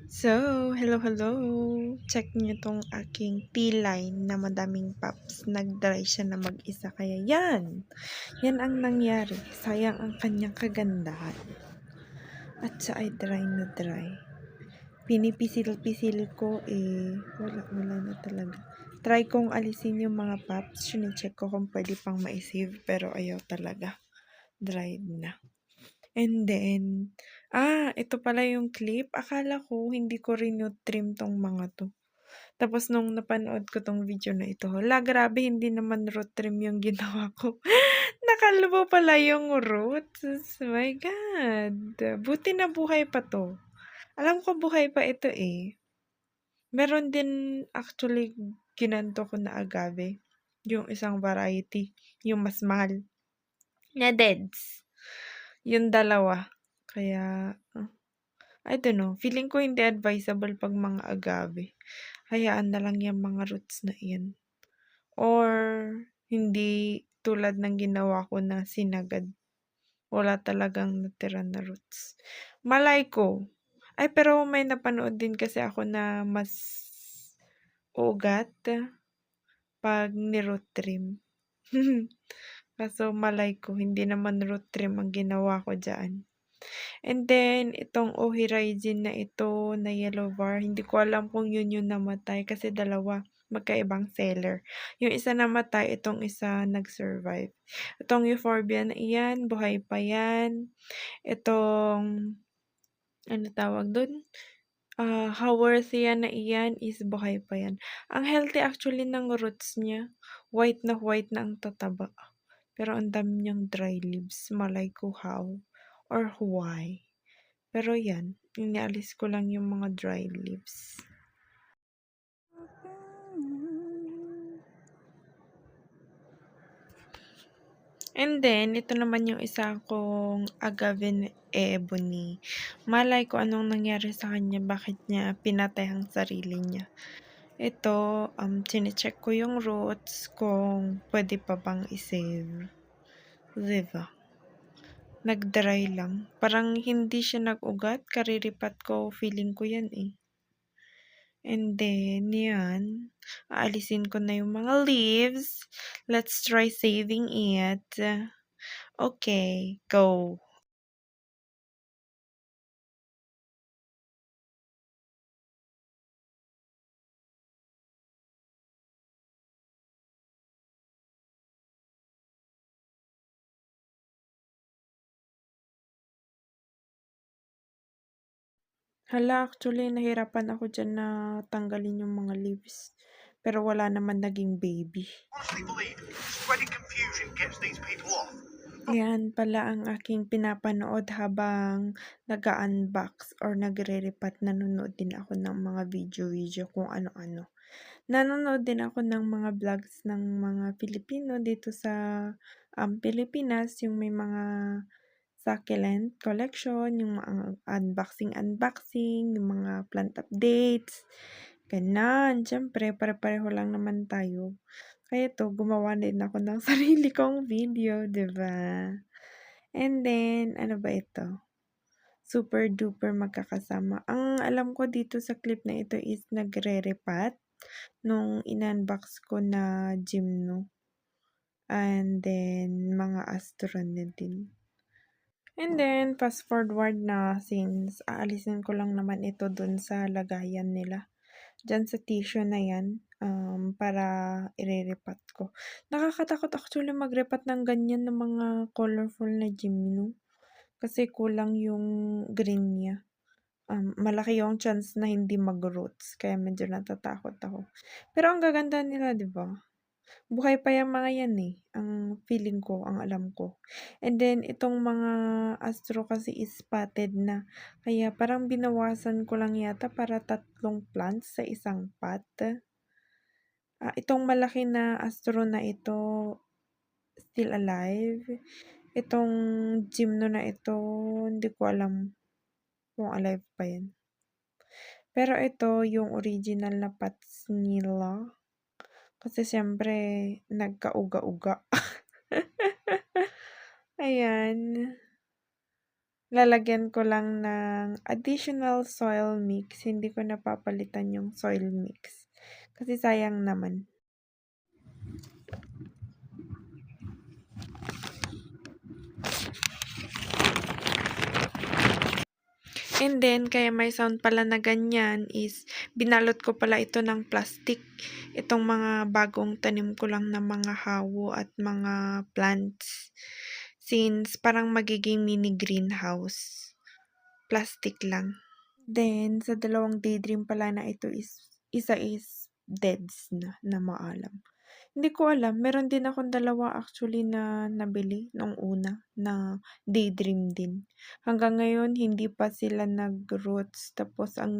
So, hello, hello. Check niyo tong aking T-line na madaming pops. Nag-dry siya na mag-isa. Kaya yan. Yan ang nangyari. Sayang ang kanyang kagandahan. At siya ay dry na dry. Pinipisil-pisil ko wala na talaga. Try kong alisin yung mga pops. Sine-check ko kung pwede pang ma-save. Pero ayaw talaga. Dried na. And then, ito pala yung clip. Akala ko hindi ko rin trim tong mga to. Tapos nung napanood ko tong video na ito, hala grabe hindi naman root trim yung ginawa ko. Nakalubo pala yung roots. My God. Buti na buhay pa to. Alam ko buhay pa ito eh. Meron din actually ginanto ko na agave. Yung isang variety. Yung mas mahal. Na deads. Yung dalawa. Kaya, I don't know. Feeling ko hindi advisable pag mga agave. Hayaan na lang yung mga roots na yan. Or, hindi tulad ng ginawa ko na sinagad. Wala talagang natira na roots. Malay ko. Ay, pero may napanood din kasi ako na mas ugat pag ni-root trim. Kaso malay ko, hindi naman root trim ang ginawa ko dyan. And then, itong Ohirayzin na ito, na yellow bar, hindi ko alam kung yun yung namatay kasi dalawa, magkaibang seller. Yung isa namatay, itong isa nag-survive. Itong Euphorbia na iyan, buhay pa yan. Itong, ano tawag dun? Haworthia na iyan is buhay pa yan. Ang healthy actually ng roots niya. White na ang tataba. Pero ang dami niyang dry leaves. Malay ko how or why. Pero yan, inialis ko lang yung mga dry leaves. And then, ito naman yung isa kong agave ebony. Malay ko anong nangyari sa kanya, bakit niya pinatay ang sarili niya. Ito, chinecheck ko yung roots kung pwede pa bang i-save. Diba? Nag-dry lang. Parang hindi siya nag-ugat. Kariripat ko, feeling ko yan eh. And then, yan. Aalisin ko na yung mga leaves. Let's try saving it. Okay, go. Hala, actually, nahirapan ako dyan na tanggalin yung mga leaves. Pero wala naman naging baby. Yan pala ang aking pinapanood habang nag-unbox or nagre-repat. Nanonood din ako ng mga video kung ano-ano. Nanonood din ako ng mga vlogs ng mga Pilipino dito sa Pilipinas, yung may mga succulent collection, yung mga unboxing, yung mga plant updates, ganon. Siyempre, pare-pareho lang naman tayo. Kaya to, gumawa din ako ng sarili kong video, diba? And then, ano ba ito? Super duper magkakasama. Ang alam ko dito sa clip na ito is nagre-repat nung in-unbox ko na Gymno. And then, mga Astro na din. And then, fast forward na since aalisin ko lang naman ito dun sa lagayan nila. Diyan sa tissue na yan, para ire-repat ko. Nakakatakot actually mag-repat ng ganyan ng mga colorful na Gymno. Kasi kulang yung green niya. Malaki yung chance na hindi mag-roots. Kaya medyo natatakot ako. Pero ang gaganda nila, di ba? Buhay pa yung mga yan eh. Ang feeling ko, ang alam ko. And then, itong mga astro kasi is spotted na. Kaya parang binawasan ko lang yata para 3 plants sa isang pot. Itong malaki na astro na ito, still alive. Itong Gymno na ito, hindi ko alam kung alive pa yan. Pero ito, yung original na pots nila. Kasi siyempre, nagkauga-uga. Ayan. lalagyan ko lang ng additional soil mix. Hindi ko napapalitan yung soil mix. Kasi sayang naman. And then, kaya may sound pala na ganyan is, binalot ko pala ito ng plastic. Itong mga bagong tanim ko lang na mga hawo at mga plants. Since parang magiging mini greenhouse. Plastic lang. Then, sa dalawang daydream pala na ito is, isa is deads na maalam. Hindi ko alam, meron din akong dalawa actually na nabili nung una na daydream din. Hanggang ngayon, hindi pa sila nag-roots. Tapos, ang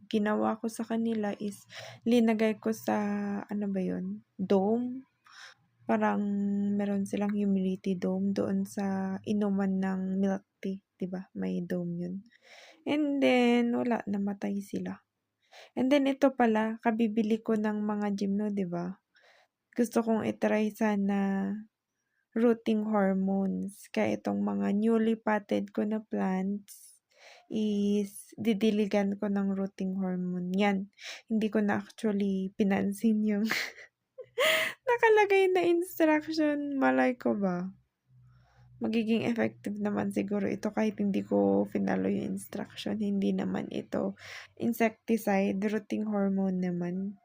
ginawa ko sa kanila is, linagay ko sa, ano ba yun, dome. Parang meron silang humidity dome doon sa inuman ng milk tea, 'di ba? May dome 'yun. And then wala, namatay sila. And then ito pala, kabibili ko ng mga gymno, 'di ba? Gusto kong i-try sana rooting hormones. Kaya itong mga newly potted ko na plants is didiligan ko ng rooting hormone. Yan. Hindi ko na actually pinansin yung nakalagay na instruction. Malay ko ba? Magiging effective naman siguro ito kahit hindi ko finalo yung instruction. Hindi naman ito insecticide, rooting hormone naman.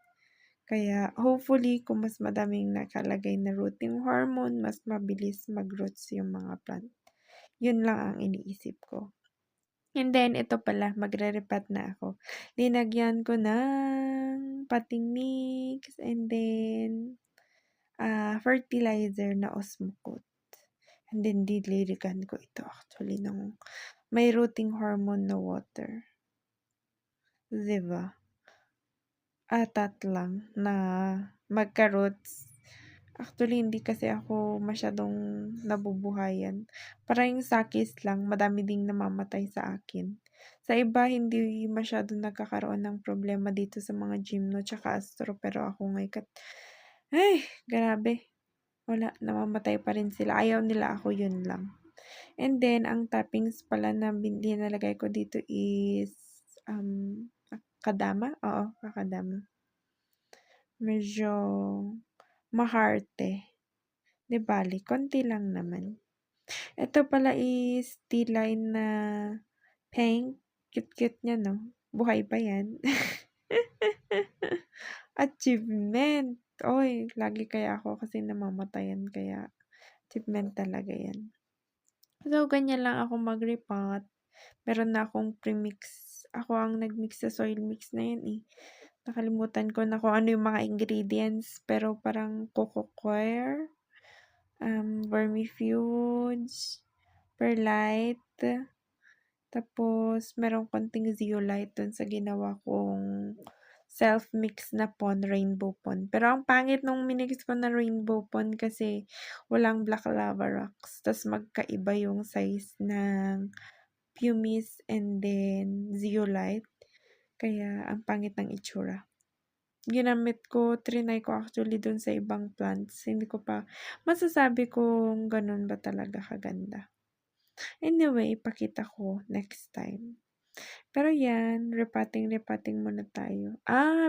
Kaya hopefully kung mas madaming nakalagay na rooting hormone, mas mabilis mag-roots yung mga plant. Yun lang ang iniisip ko. And then, ito pala, magre-repat na ako. Linagyan ko ng potting mix and then fertilizer na Osmocote. And then, dililigan ko ito actually ng may rooting hormone na water. Diba? Atat lang na magka-roots. Actually, hindi kasi ako masyadong nabubuhayan. Parang yung sakis lang, madami ding namamatay sa akin. Sa iba, hindi masyadong nagkakaroon ng problema dito sa mga gymno tsaka astro. Pero ako ngayon, ay, grabe. Wala, namamatay pa rin sila. Ayaw nila, ako yun lang. And then, ang toppings pala na nalagay ko dito is kadama. Oo, kadama. Medyo maharte. Di bali, konti lang naman. Ito pala is T-line na pink. Cute-cute niya, no? Buhay pa yan. Achievement. Oy, lagi kaya ako kasi namamatayan kaya achievement talaga yan. So, ganyan lang ako mag-repot. Meron na akong premix. Ako ang nagmix sa soil mix na yan eh. Nakalimutan ko na kung ano yung mga ingredients. Pero parang cocoquare, vermifuge, perlite, tapos merong konting zeolite dun sa ginawa kong self-mix na pond, rainbow pond. Pero ang pangit nung minix ko na rainbow pond kasi walang black lava rocks. Tapos magkaiba yung size ng pumice and then zeolite. Kaya ang pangit ng itsura. Ginamit ko, trinay ko actually dun sa ibang plants. Hindi ko pa masasabi kung ganun ba talaga kaganda. Anyway, ipakita ko next time. Pero yan, repotting muna tayo.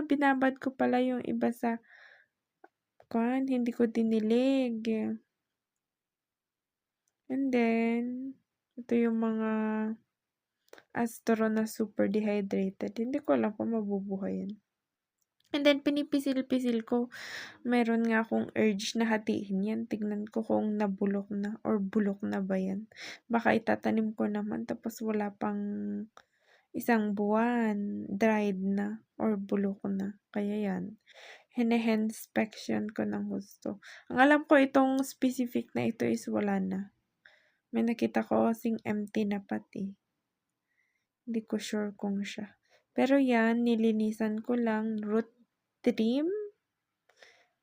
Binabad ko pala yung iba sa hindi ko dinilig. And then, ito yung mga astro na super dehydrated. Hindi ko alam kung mabubuhay yan. And then, pinipisil-pisil ko. Meron nga akong urge na hatiin yan. Tignan ko kung nabulok na or bulok na ba yan. Baka itatanim ko naman tapos wala pang isang buwan. Dried na or bulok na. Kaya yan. Hine-inspection ko ng gusto. Ang alam ko itong specific na ito is wala na. May nakita ko kasing empty na pati. Hindi ko sure kung siya. Pero yan, nilinisan ko lang. Root trim.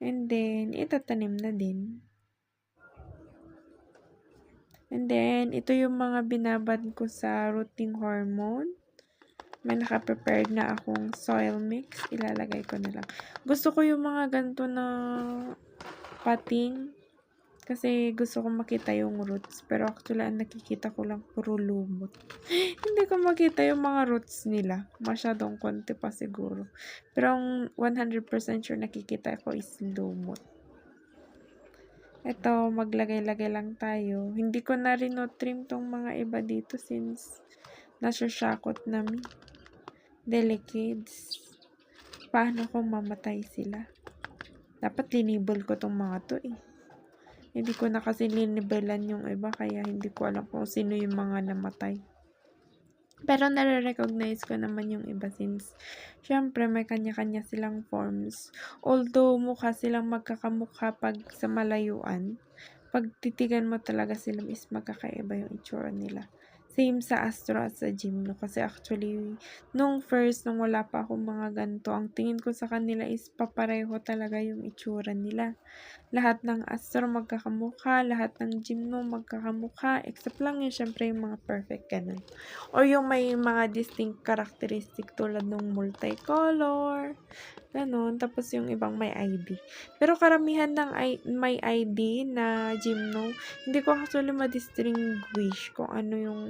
And then, itatanim na din. And then, ito yung mga binabad ko sa rooting hormone. May naka-prepared na akong soil mix. Ilalagay ko na lang. Gusto ko yung mga ganito na potting. Kasi gusto ko makita yung roots. Pero actually, ang nakikita ko lang puro lumot. Hindi ko makita yung mga roots nila. Masyadong konti pa siguro. Pero ang 100% sure nakikita ko is lumot. Ito, maglagay-lagay lang tayo. Hindi ko na rin trim tong mga iba dito since nasyashakot na mi. Delicates. Paano kung mamatay sila? Dapat linibol ko tong mga to eh. Hindi ko na kasi linibelan yung iba kaya hindi ko alam kung sino yung mga namatay. Pero nare-recognize ko naman yung iba since syempre may kanya-kanya silang forms. Although mukha silang magkakamukha pag sa malayuan, pag titigan mo talaga sila is magkakaiba yung itsura nila. Same sa Astro at sa Gymno kasi actually nung wala pa akong mga ganito, ang tingin ko sa kanila is papareho talaga yung itsura nila. Lahat ng Astro magkakamukha, lahat ng Gymno magkakamukha, except lang yun syempre yung mga perfect ganun. Or yung may mga distinct characteristic tulad ng multicolor, ganun. Tapos yung ibang may ID. Pero karamihan ng may ID na Gymno, hindi ko actually ma-distinguish kung ano yung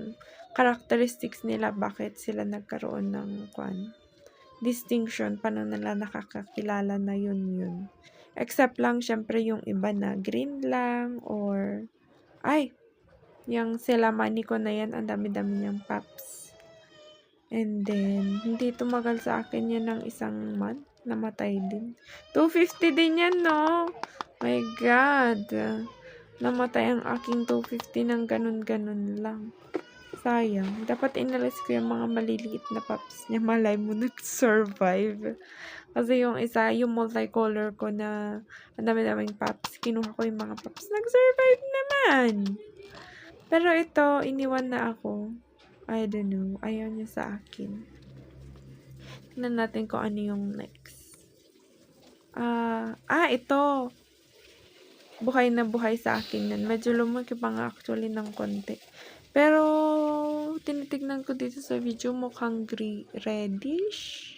characteristics nila, bakit sila nagkaroon ng distinction, paano nila nakakakilala na yun. Except lang, syempre, yung iba na green lang, or, yung sila Maniko na yan, ang dami-dami niyang pops. And then, hindi tumagal sa akin yan ng isang month, namatay din. 250 din yan, no? My God. Namatay ang aking 250 ng ganun-ganun lang. Sayang. Dapat inalis ko yung mga maliliit na pops niya. Malay mo nag-survive. Kasi yung isa, yung multicolor ko na ang dami-daming pops, kinuha ko yung mga pops. Nag-survive naman! Pero ito, iniwan na ako. I don't know. Ayaw niya sa akin. Tignan natin kung ano yung next. Ito. Buhay na buhay sa akin yan. Medyo lumaki pa nga actually ng konti. Pero, tinitignan ko dito sa video, mukhang reddish.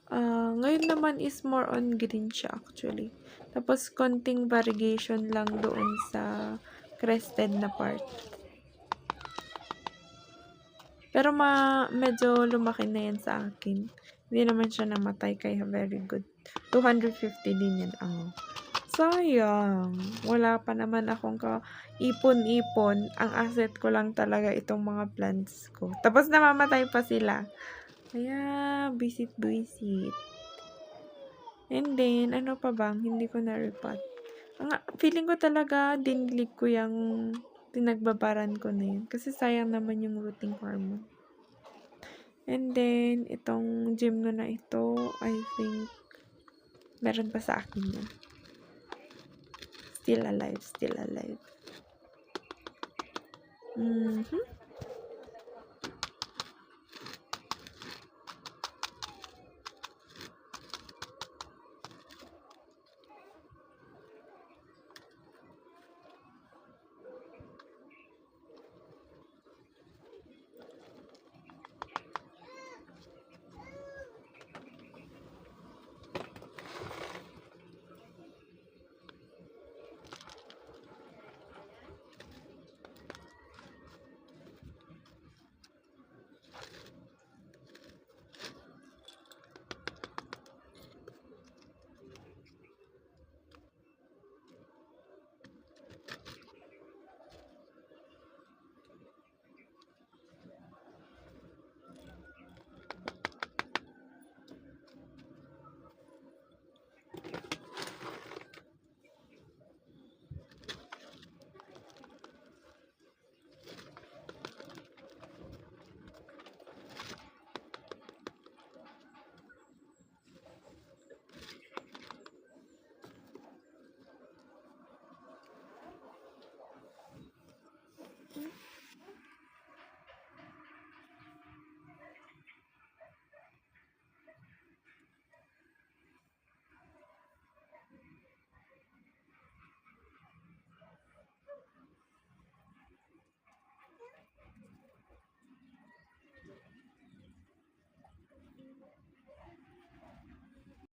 Ngayon naman is more on green siya actually. Tapos, konting variegation lang doon sa crested na part. Pero medyo lumaki na yan sa akin. Hindi naman siya namatay kaya very good. 250 din yan. Sayang. Wala pa naman akong ipon-ipon. Ang asset ko lang talaga itong mga plants ko. Tapos namamatay pa sila. Kaya, visit. And then, ano pa bang? Hindi ko na-repot. Feeling ko talaga, dinilig ko yung pinagbabaran ko na yun. Kasi sayang naman yung rooting hormone. And then, itong Gymno na ito, I think, meron pa sa akin yun. Still alive.